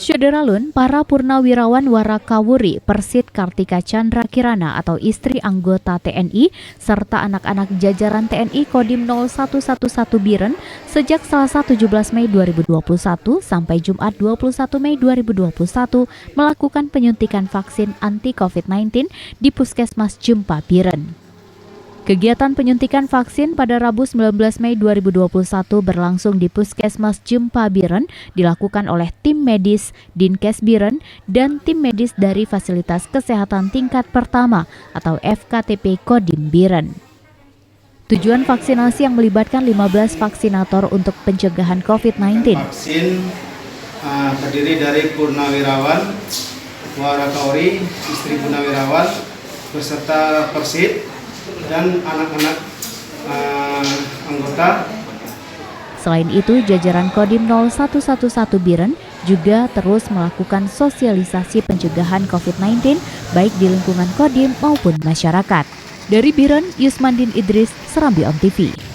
Syederalun, para purnawirawan Warakawuri Persit Kartika Chandra Kirana atau istri anggota TNI serta anak-anak jajaran TNI Kodim 0111 Biren sejak Selasa 17 Mei 2021 sampai Jumat 21 Mei 2021 melakukan penyuntikan vaksin anti COVID-19 di Puskesmas Jempa Biren. Kegiatan penyuntikan vaksin pada Rabu 19 Mei 2021 berlangsung di Puskesmas Jempa Biren dilakukan oleh tim medis Dinkes Biren dan tim medis dari Fasilitas Kesehatan Tingkat Pertama atau FKTP Kodim Biren. Tujuan vaksinasi yang melibatkan 15 vaksinator untuk pencegahan COVID-19. Vaksin terdiri dari purnawirawan Warakawuri, istri purnawirawan beserta Persit dan anak-anak anggota. Selain itu, jajaran Kodim 0111 Biren juga terus melakukan sosialisasi pencegahan COVID-19 baik di lingkungan Kodim maupun masyarakat. Dari Biren, Yusmandin Idris, Serambi On TV.